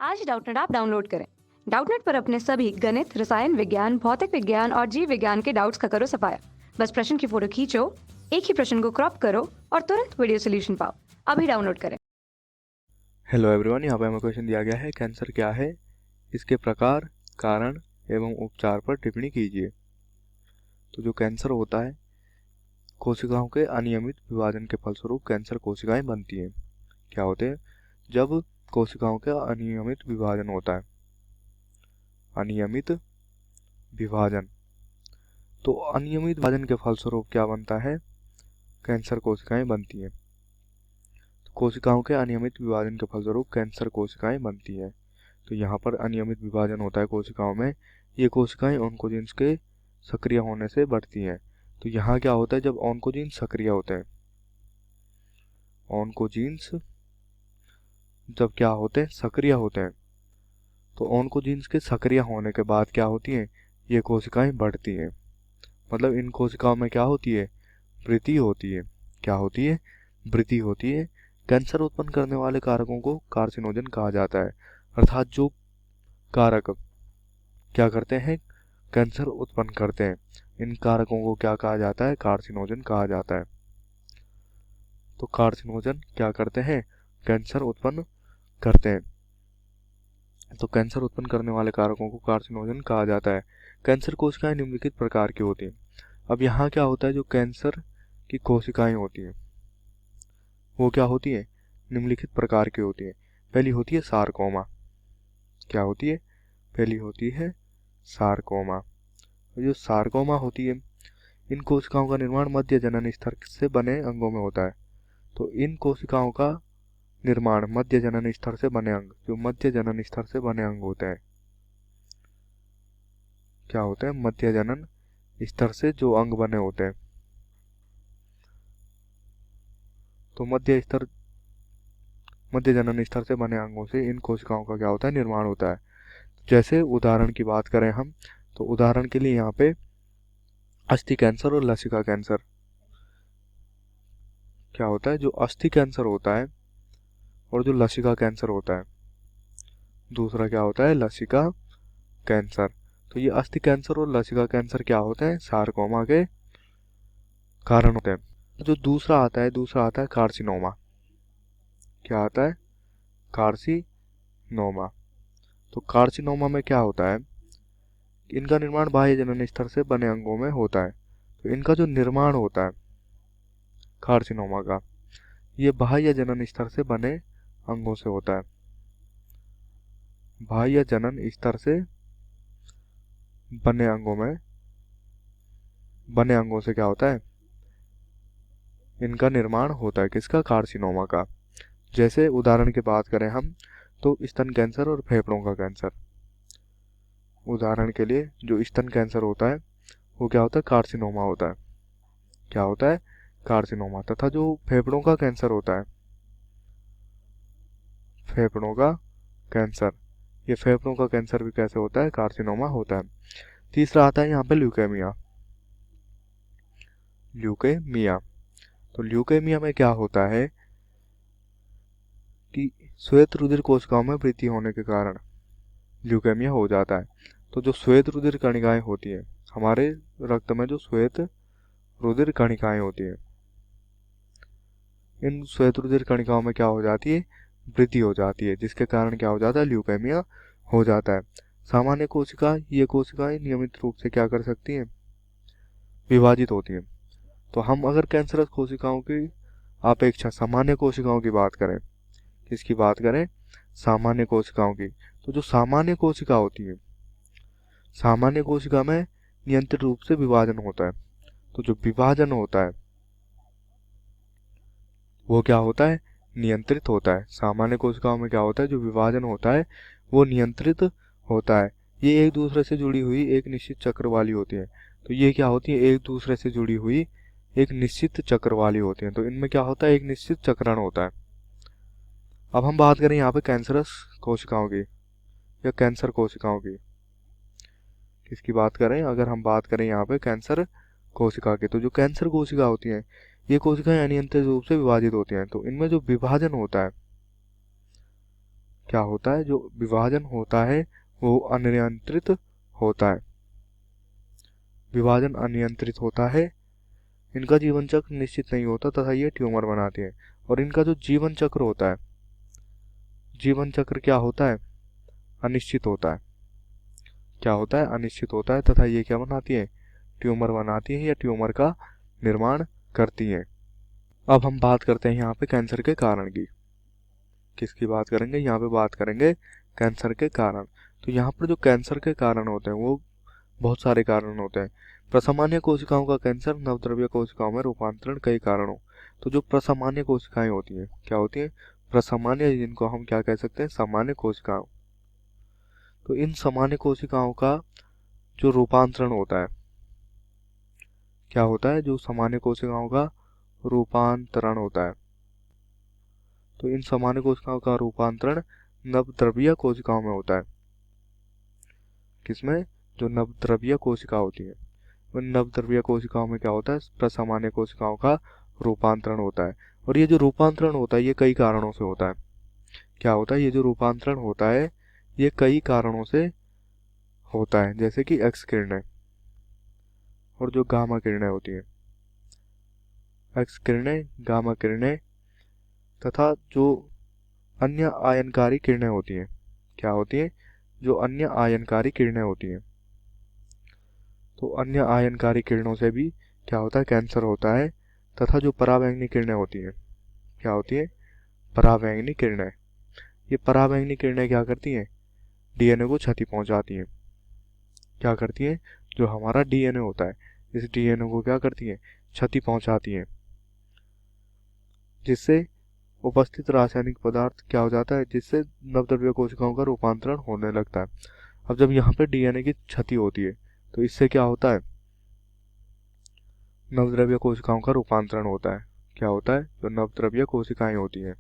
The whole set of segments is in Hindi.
आज डाउटनेट ऐप डाउनलोड करें। डाउटनेट पर अपने सभी गणित, रसायन विज्ञान, भौतिक विज्ञान और जीव विज्ञान के डाउट्स का करो सफाया। बस प्रश्न की फोटो खींचो, एक ही प्रश्न को क्रॉप करो और तुरंत वीडियो सोल्यूशन पाओ। अभी डाउनलोड करें। हेलो एवरीवन, यहाँ पे हमें क्वेश्चन दिया गया है कैंसर क्या है, इसके प्रकार, कारण एवं उपचार पर टिप्पणी कीजिए। तो जो कैंसर होता है, कोशिकाओं के अनियमित विभाजन के फलस्वरूप कैंसर कोशिकाएं बनती हैं। क्या होते हैं? जब कोशिकाओं का अनियमित विभाजन होता है, अनियमित विभाजन, तो अनियमित विभाजन के फलस्वरूप क्या बनता है? कैंसर कोशिकाएं बनती हैं। कोशिकाओं के अनियमित विभाजन के फलस्वरूप कैंसर कोशिकाएं बनती हैं। तो यहाँ पर अनियमित विभाजन होता है कोशिकाओं में। ये कोशिकाएं ऑन्कोजीन्स के सक्रिय होने से बढ़ती हैं। तो यहाँ क्या होता है? जब ऑन्कोजीन्स सक्रिय होते हैं, ऑन्कोजीन्स जब क्या होते हैं? सक्रिय होते हैं। तो ऑन्कोजीन्स के सक्रिय होने के बाद क्या होती हैं? ये कोशिकाएं बढ़ती हैं। मतलब इन कोशिकाओं में क्या होती है? वृद्धि होती है। क्या होती है? वृद्धि होती है। कैंसर उत्पन्न करने वाले कारकों को कार्सिनोजन कहा जाता है। अर्थात जो कारक क्या करते हैं? कैंसर उत्पन्न करते हैं, इन कारकों को क्या कहा जाता है? कार्सिनोजन कहा जाता है। तो कार्सिनोजन क्या करते हैं? कैंसर उत्पन्न करते हैं। तो कैंसर उत्पन्न करने वाले कारकों को कार्सिनोजन कहा जाता है। कैंसर कोशिकाएं निम्नलिखित प्रकार की होती हैं। अब यहाँ क्या होता है? जो कैंसर की कोशिकाएं होती हैं वो क्या होती है? निम्नलिखित प्रकार की होती है। पहली होती है सारकोमा। क्या होती है? पहली होती है सारकोमा। जो सारकोमा होती है, इन कोशिकाओं का निर्माण मध्य जनन स्तर से बने अंगों में होता है। तो इन कोशिकाओं का निर्माण मध्य जनन स्तर से बने अंग, जो मध्य जनन स्तर से बने अंग होते हैं, क्या होते हैं? मध्य जनन स्तर से जो अंग बने होते हैं। तो मध्य जनन स्तर से बने अंगों से इन कोशिकाओं का क्या होता है? निर्माण होता है। जैसे उदाहरण की बात करें हम, तो उदाहरण के लिए यहाँ पे अस्थि कैंसर और लसिका कैंसर। क्या होता है? जो अस्थि कैंसर होता है और जो लसिका कैंसर होता है, दूसरा क्या होता है? लसिका कैंसर। तो ये अस्थि कैंसर और लसिका कैंसर क्या होते हैं? सारकोमा के कारण होते हैं। जो दूसरा आता है कार्सिनोमा। क्या आता है? कार्सिनोमा। तो कार्सिनोमा में क्या होता है? इनका निर्माण बाह्य जनन स्तर से बने अंगों में होता है। तो इनका जो निर्माण होता है कार्सिनोमा का, ये बाह्य जनन स्तर से बने अंगों से होता है। बाह्य जनन स्तर से बने अंगों से क्या होता है? इनका निर्माण होता है। किसका? कार्सिनोमा का। जैसे उदाहरण की बात करें हम, तो स्तन कैंसर और फेफड़ों का कैंसर। उदाहरण के लिए जो स्तन कैंसर होता है वो क्या होता है? कार्सिनोमा होता है। क्या होता है? कार्सिनोमा। तथा जो फेफड़ों का कैंसर होता है, फेफड़ों का कैंसर, ये फेफड़ों का कैंसर भी कैसे होता है? कार्सिनोमा होता है। तीसरा आता है यहाँ पे ल्यूकेमिया। ल्यूकेमिया। तो ल्यूकेमिया में क्या होता है कि श्वेत रुधिर कोशिकाओं में वृद्धि होने के कारण ल्यूकेमिया हो जाता है। तो जो श्वेत रुधिर कणिकाएं होती हैं, हमारे रक्त में जो श्वेत रुधिर कणिकाएं होती हैं, इन श्वेत रुधिर कणिकाओं में क्या हो जाती है? वृद्धि हो जाती है, जिसके कारण क्या हो जाता है? ल्यूकेमिया हो जाता है। सामान्य कोशिका, ये कोशिकाएं नियमित रूप से क्या कर सकती हैं? विभाजित होती हैं। तो हम अगर कैंसरस कोशिकाओं की अपेक्षा सामान्य कोशिकाओं की बात करें, किसकी बात करें? सामान्य कोशिकाओं की। तो जो सामान्य कोशिका होती है, सामान्य कोशिका में नियंत्रित रूप से विभाजन होता है। तो जो विभाजन होता है वो क्या होता है? नियंत्रित होता है। सामान्य कोशिकाओं में क्या होता है? जो विभाजन होता है वो नियंत्रित होता है। ये एक दूसरे से जुड़ी हुई एक निश्चित चक्र वाली होती है। तो ये क्या होती है? एक दूसरे से जुड़ी हुई एक निश्चित चक्र वाली होती है। तो इनमें क्या होता है? एक निश्चित चक्रण होता है। अब हम बात करें यहाँ पे कैंसरस कोशिकाओं की या कैंसर कोशिकाओं की। किसकी बात करें? अगर हम बात करें यहाँ पे कैंसर कोशिका की, तो जो कैंसर कोशिका होती हैं, ये कोशिकाएं अनियंत्रित रूप से विभाजित होती हैं। तो इनमें जो विभाजन होता है, क्या होता है, जो विभाजन होता है वो अनियंत्रित होता है। विभाजन अनियंत्रित होता है, इनका जीवन चक्र निश्चित नहीं होता तथा ये ट्यूमर बनाते हैं। और इनका जो जीवन चक्र होता है, जीवन चक्र क्या होता है, अनिश्चित होता है। क्या होता है, अनिश्चित होता है तथा ये क्या बनाती है, ट्यूमर बनाती है या ट्यूमर का निर्माण करती है। अब हम बात करते हैं यहाँ पे कैंसर के कारण की। किसकी बात करेंगे, यहाँ पे बात करेंगे कैंसर के कारण। तो यहाँ पर जो कैंसर के कारण होते हैं वो बहुत सारे कारण होते हैं। प्रसामान्य कोशिकाओं का कैंसर, नवद्रव्य कोशिकाओं में रूपांतरण, कई कारणों। तो जो प्रसामान्य कोशिकाएं होती हैं, क्या होती हैं, प्रसामान्य, जिनको हम क्या कह सकते हैं, सामान्य कोशिकाओं। तो इन सामान्य कोशिकाओं का जो रूपांतरण होता है, क्या होता है, जो सामान्य कोशिकाओं का रूपांतरण होता है। तो इन सामान्य कोशिकाओं का रूपांतरण नवद्रव्य कोशिकाओं में होता है। किसमें, जो नवद्रव्य कोशिका होती है, उन नवद्रव्य कोशिकाओं में क्या होता है, प्रसामान्य कोशिकाओं का रूपांतरण होता है। और ये जो रूपांतरण होता है ये कई कारणों से होता है। क्या होता है, ये जो रूपांतरण होता है ये कई कारणों से होता है, जैसे कि एक्स किरणें और जो गामा किरणें होती हैं, एक्स किरणें, गामा किरणें तथा जो अन्य आयनकारी किरणें होती हैं। क्या होती हैं, जो अन्य आयनकारी किरणें होती हैं। तो अन्य आयनकारी किरणों से भी क्या होता है, कैंसर होता है। तथा जो पराबैंगनी किरणें होती हैं, क्या होती है, पराबैंगनी किरणें। ये पराबैंगनी किरणें क्या करती हैं, डीएनए को क्षति पहुंचाती हैं। क्या करती हैं, जो हमारा डीएनए होता है इस डीएनए को क्या करती हैं, क्षति पहुंचाती हैं, जिससे उपस्थित रासायनिक पदार्थ क्या हो जाता है, जिससे नवद्रव्य कोशिकाओं का रूपांतरण होने लगता है। अब जब यहाँ पे डीएनए की क्षति होती है तो इससे क्या होता है, नवद्रव्य कोशिकाओं का रूपांतरण होता है। क्या होता है, जो नवद्रव्य कोशिकाएं होती हैं,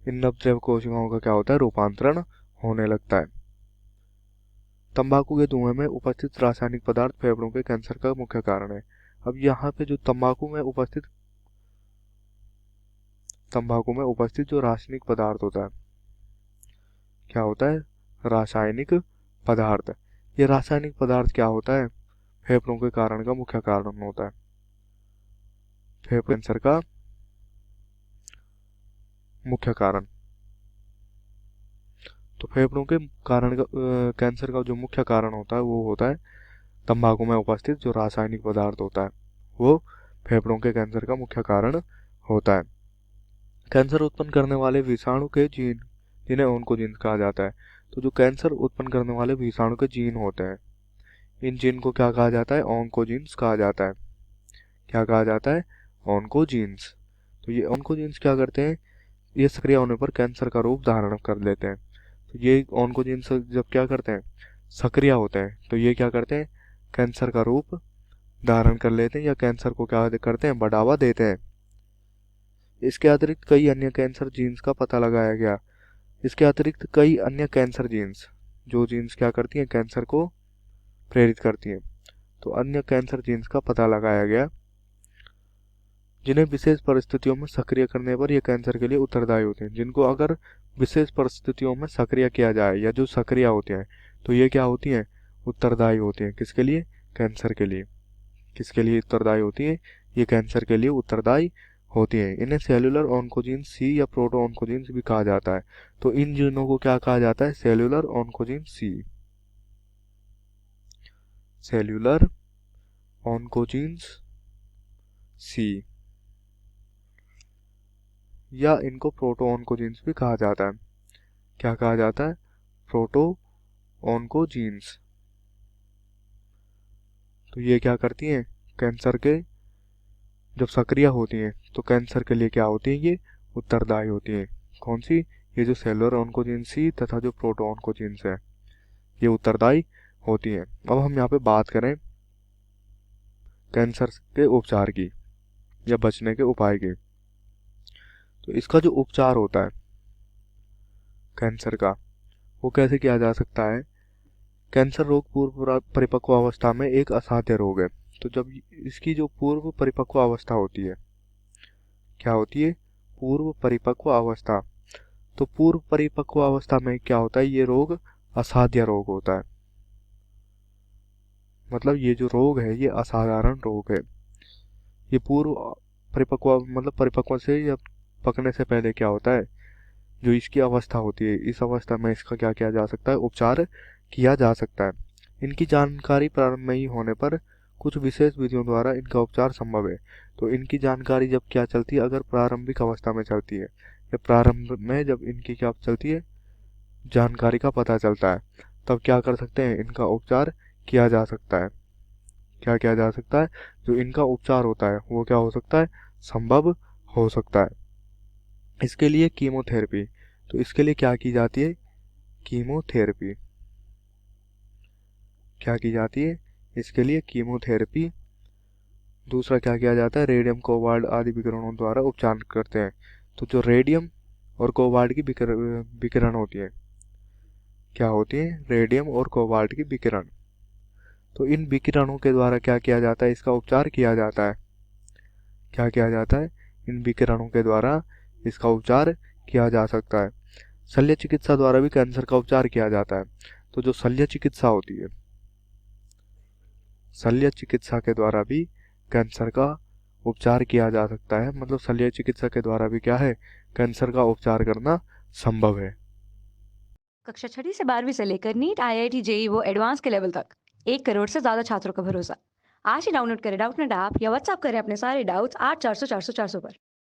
इन नवद्रव्य कोशिकाओं का क्या होता है, रूपांतरण होने लगता है। तंबाकू के धुएं में उपस्थित रासायनिक पदार्थ फेफड़ों के कैंसर का मुख्य कारण है। अब यहाँ पे जो तंबाकू में उपस्थित जो रासायनिक पदार्थ होता है, क्या होता है, रासायनिक पदार्थ। ये रासायनिक पदार्थ क्या होता है, फेफड़ों के कारण का मुख्य कारण होता है, फेफड़े कैंसर का मुख्य कारण। तो फेफड़ों के कारण का कैंसर का जो मुख्य कारण होता है वो होता है तंबाकू में उपस्थित जो रासायनिक पदार्थ होता है, वो फेफड़ों के कैंसर का मुख्य कारण होता है। कैंसर उत्पन्न करने वाले विषाणु के जीन, जिन्हें ऑन्कोजीन्स कहा जाता है। तो जो कैंसर उत्पन्न करने वाले विषाणु के जीन होते हैं, इन जीन को क्या कहा जाता है, ऑन्कोजीन्स कहा जाता है। क्या कहा जाता है, ऑन्कोजीन्स। तो ये ऑन्कोजीन्स क्या करते हैं, ये सक्रिय होने पर कैंसर का रूप धारण कर लेते हैं। तो ये ऑन्कोजीन्स जब क्या करते हैं, सक्रिय होते हैं, तो ये क्या करते हैं, कैंसर का रूप धारण कर लेते हैं या कैंसर को क्या करते हैं, बढ़ावा देते हैं। इसके अतिरिक्त कई अन्य कैंसर जीन्स का पता लगाया गया। इसके अतिरिक्त कई अन्य कैंसर जीन्स, जो जीन्स क्या करती हैं, कैंसर को प्रेरित करती हैं। तो अन्य कैंसर जीन्स का पता लगाया गया, जिन्हें विशेष परिस्थितियों में सक्रिय करने पर यह कैंसर के लिए उत्तरदायी होते हैं। जिनको अगर विशेष परिस्थितियों में सक्रिय किया जाए या जो सक्रिय होते हैं तो ये क्या होती हैं, उत्तरदायी होती हैं। किसके लिए, कैंसर के लिए। किसके लिए उत्तरदायी होती है, ये कैंसर के लिए उत्तरदायी होती है। इन्हें सेल्यूलर ऑन्कोजीन्स सी या प्रोटो ऑन्कोजीन्स भी कहा जाता है। तो इन जीनों को क्या कहा जाता है, सेल्यूलर ऑन्कोजीन सी, सेल्यूलर ऑन्कोजीन्स सी, या इनको प्रोटो ऑन्कोजीन्स भी कहा जाता है। क्या कहा जाता है, प्रोटो ऑन्कोजीन्स। तो ये क्या करती हैं, कैंसर के जब सक्रिय होती हैं तो कैंसर के लिए क्या होती हैं, ये उत्तरदायी होती हैं। कौन सी, ये जो सेलुलर ऑन्कोजीन सी तथा जो प्रोटो ऑन्कोजीन्स है ये उत्तरदायी होती हैं। अब हम यहाँ पे बात करें कैंसर के उपचार की या बचने के उपाय की। तो इसका जो उपचार होता है कैंसर का, वो कैसे किया जा सकता है। कैंसर रोग पूर्व परिपक्व अवस्था में एक असाध्य रोग है। तो जब इसकी जो पूर्व परिपक्व अवस्था होती है, क्या होती है, पूर्व परिपक्व अवस्था, तो पूर्व परिपक्व अवस्था में क्या होता है, ये रोग असाध्य रोग होता है। मतलब ये जो रोग है ये असाधारण रोग है। ये पूर्व परिपक्व मतलब परिपक्व से या पकने से पहले क्या होता है, जो इसकी अवस्था होती है, इस अवस्था में इसका क्या किया जा सकता है, उपचार किया जा सकता है। इनकी जानकारी प्रारंभ में ही होने पर कुछ विशेष विधियों द्वारा इनका उपचार संभव है। तो इनकी जानकारी जब क्या चलती है, अगर प्रारंभिक अवस्था में चलती है या प्रारंभ में जब इनकी क्या चलती है, जानकारी का पता चलता है, तब क्या कर सकते हैं, इनका उपचार किया जा सकता है। क्या किया जा सकता है, जो इनका उपचार होता है वो क्या हो सकता है, संभव हो सकता है। इसके लिए कीमोथेरेपी, तो इसके लिए क्या की जाती है, कीमोथेरेपी क्या की जाती है, इसके लिए कीमोथेरेपी। दूसरा क्या किया जाता है, रेडियम कोबाल्ट आदि विकिरणों द्वारा उपचार करते हैं। तो जो रेडियम और कोबाल्ट की विकिरण होती है, क्या होती है, रेडियम और कोबाल्ट की विकिरण। तो इन विकिरणों के द्वारा क्या किया जाता है, इसका उपचार किया जाता है। क्या किया जाता है, इन विकिरणों के द्वारा इसका उपचार किया जा सकता है। शल्य चिकित्सा द्वारा भी कैंसर का उपचार किया जाता है। तो जो शल्य चिकित्सा होती है, शल्य चिकित्सा के द्वारा भी कैंसर का उपचार किया जा सकता है। मतलब शल्य चिकित्सा के द्वारा भी क्या है, कैंसर का उपचार करना संभव है। कक्षा 6वीं से 12वीं से लेकर नीट, IIT, JEE वो एडवांस के लेवल तक 1 करोड़ से ज्यादा छात्रों का भरोसा। आज ही डाउनलोड करें डाउटनेट ऐप या व्हाट्सएप करें अपने सारे डाउट्स 8400 400 400 पर।